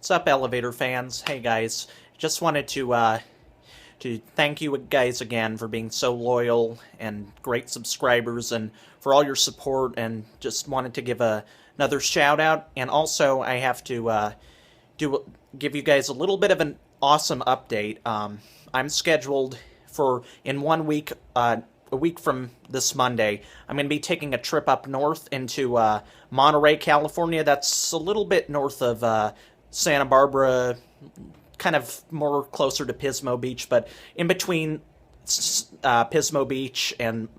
What's up, elevator fans? Hey guys, just wanted to thank you guys again for being so loyal and great subscribers and for all your support, and just wanted to give another shout out. And also I have to do give you guys a little bit of an awesome update. I'm scheduled for in 1 week, a week from this Monday, I'm going to be taking a trip up north into Monterey, California. That's a little bit north of Santa Barbara, kind of more closer to Pismo Beach, but in between Pismo Beach and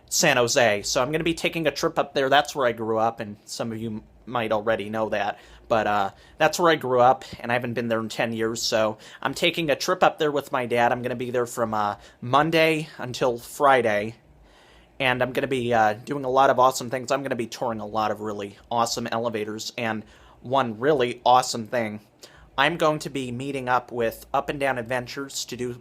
San Jose. So I'm going to be taking a trip up there. That's where I grew up, and some of you might already know that. But that's where I grew up, and I haven't been there in 10 years, so I'm taking a trip up there with my dad. I'm going to be there from Monday until Friday, and I'm going to be doing a lot of awesome things. I'm going to be touring a lot of really awesome elevators, and one really awesome thing, I'm going to be meeting up with Up and Down Adventures to do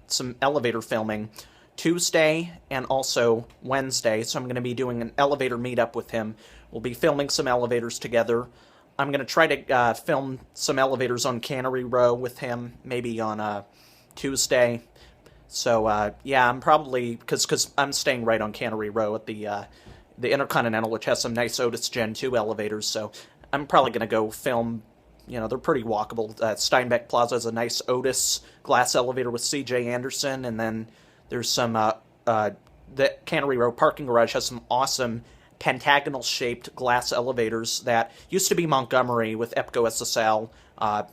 some elevator filming Tuesday and also Wednesday. So I'm going to be doing an elevator meetup with him. We'll be filming some elevators together. I'm going to try to film some elevators on Cannery Row with him, maybe on Tuesday. So yeah, I'm probably, because I'm staying right on Cannery Row at the Intercontinental, which has some nice Otis Gen 2 elevators. So I'm probably going to go film. They're pretty walkable. Steinbeck Plaza has a nice Otis glass elevator with C.J. Anderson, and then there's some, the Cannery Row parking garage has some awesome pentagonal-shaped glass elevators that used to be Montgomery with EPCO SSL.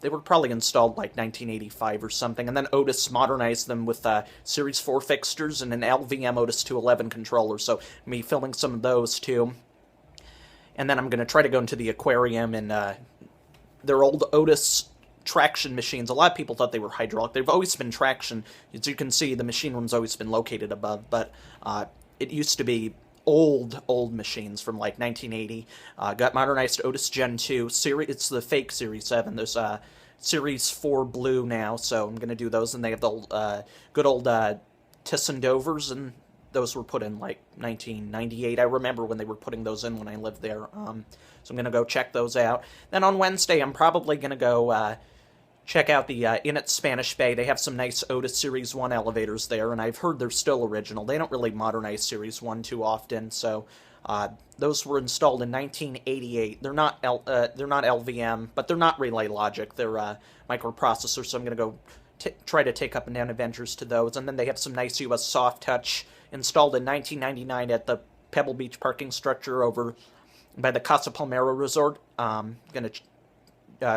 They were probably installed like 1985 or something, and then Otis modernized them with Series 4 fixtures and an LVM Otis 211 controller, so me filming some of those too. And then I'm going to try to go into the aquarium and their old Otis traction machines. A lot of people thought they were hydraulic. They've always been traction. As you can see, the machine room's always been located above, but it used to be old machines from like 1980. Got modernized Otis Gen 2. It's the fake Series 7. There's Series 4 Blue now, so I'm going to do those. And they have the good old Tissendovers, and those were put in like 1998. I remember when they were putting those in when I lived there. So I'm going to go check those out. Then on Wednesday, I'm probably going to go check out the Inn at Spanish Bay. They have some nice Otis Series 1 elevators there, and I've heard they're still original. They don't really modernize Series 1 too often, so those were installed in 1988. They're not LVM, but they're not relay logic. They're microprocessors, so I'm going to go try to take Up and Down Adventures to those. And then they have some nice US Soft Touch installed in 1999 at the Pebble Beach parking structure over by the Casa Palmero Resort. I'm going to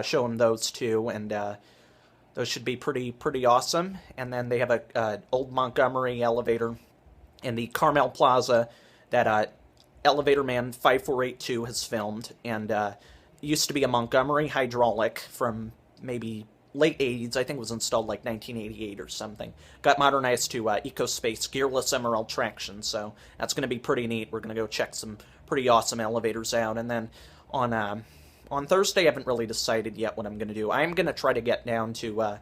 show them those too, and those should be pretty awesome. And then they have a old Montgomery elevator in the Carmel Plaza that Elevator Man 5482 has filmed, and it used to be a Montgomery hydraulic from maybe late 80s. I think it was installed like 1988 or something. Got modernized to EcoSpace gearless MRL traction, so that's going to be pretty neat. We're going to go check some pretty awesome elevators out. And then on Thursday, I haven't really decided yet what I'm going to do. I'm going to try to get down to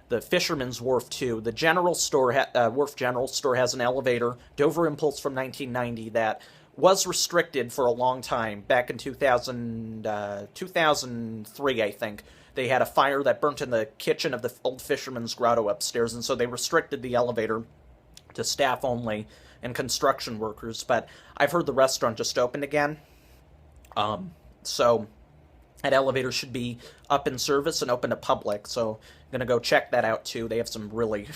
the Fisherman's Wharf too. The General Store, Wharf General Store, has an elevator, Dover Impulse from 1990, that was restricted for a long time. Back in 2003, I think. They had a fire that burnt in the kitchen of the old Fisherman's Grotto upstairs, and so they restricted the elevator to staff only and construction workers. But I've heard the restaurant just opened again. So that elevator should be up in service and open to public, so I'm going to go check that out too. They have some really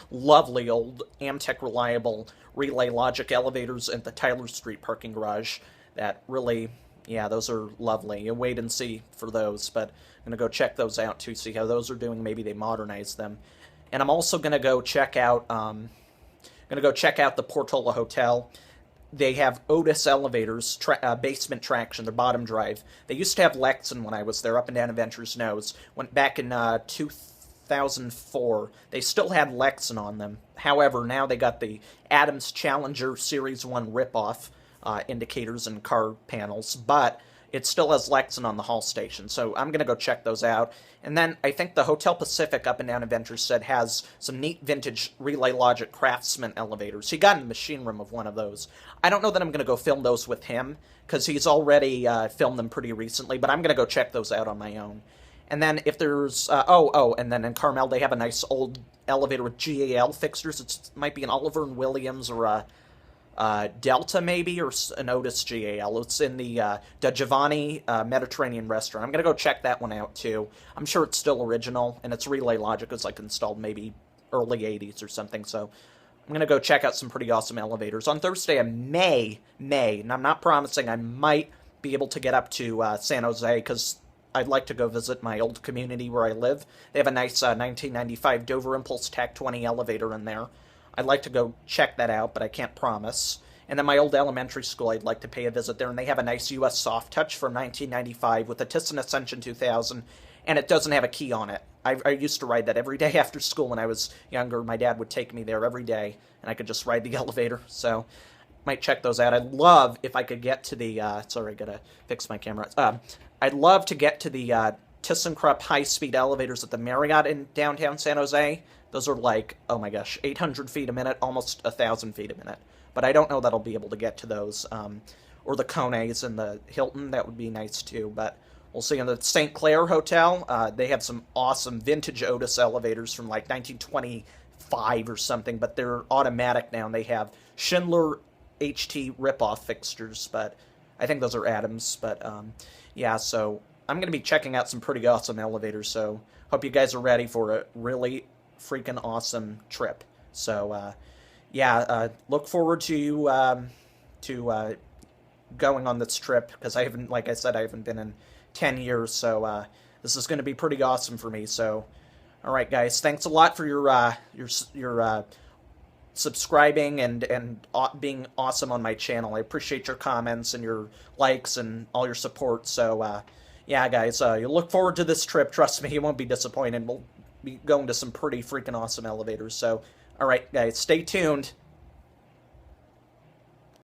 lovely old Amtech reliable relay logic elevators at the Tyler Street parking garage that really, yeah, those are lovely. You wait and see for those, but I'm going to go check those out too, see how those are doing. Maybe they modernize them. And I'm also going to go check out the Portola Hotel. They have Otis elevators, basement traction, their bottom drive. They used to have Lexan when I was there. Up and Down Adventures knows. Went back in 2004. They still had Lexan on them. However, now they got the Adams Challenger Series 1 ripoff indicators and car panels, but it still has Lexan on the hall station, so I'm going to go check those out. And then I think the Hotel Pacific Up and Down Adventures said has some neat vintage Relay Logic Craftsman elevators. He got in the machine room of one of those. I don't know that I'm going to go film those with him, because he's already filmed them pretty recently, but I'm going to go check those out on my own. And then if there's and then in Carmel they have a nice old elevator with GAL fixtures. It might be an Oliver and Williams or a Delta maybe, or an Otis GAL. It's in the Da Giovanni Mediterranean restaurant. I'm going to go check that one out too. I'm sure it's still original, and it's Relay Logic. It's like installed maybe early 80s or something, so I'm going to go check out some pretty awesome elevators. On Thursday I may, and I'm not promising, I might be able to get up to San Jose, because I'd like to go visit my old community where I live. They have a nice 1995 Dover Impulse TAC 20 elevator in there. I'd like to go check that out, but I can't promise. And then my old elementary school, I'd like to pay a visit there, and they have a nice US Soft Touch from 1995 with a Thyssen Ascension 2000, and it doesn't have a key on it. I used to ride that every day after school when I was younger. My dad would take me there every day, and I could just ride the elevator, so might check those out. I'd love if I could get to the, sorry, I gotta fix my camera. I'd love to get to the ThyssenKrupp high-speed elevators at the Marriott in downtown San Jose. Those are like, oh my gosh, 800 feet a minute, almost 1,000 feet a minute. But I don't know that I'll be able to get to those. Or the Kones and the Hilton, that would be nice too, but we'll see. In the St. Clair Hotel, they have some awesome vintage Otis elevators from like 1925 or something, but they're automatic now, and they have Schindler HT rip-off fixtures, but I think those are Adams. But yeah, so I'm going to be checking out some pretty awesome elevators, so hope you guys are ready for a really freaking awesome trip. So yeah, look forward to going on this trip, because I haven't, like I said, I haven't been in 10 years, so this is going to be pretty awesome for me. So all right, guys, thanks a lot for your subscribing and being awesome on my channel. I appreciate your comments and your likes and all your support. So yeah, guys, you look forward to this trip. Trust me, you won't be disappointed. We'll be going to some pretty freaking awesome elevators. So all right, guys, stay tuned.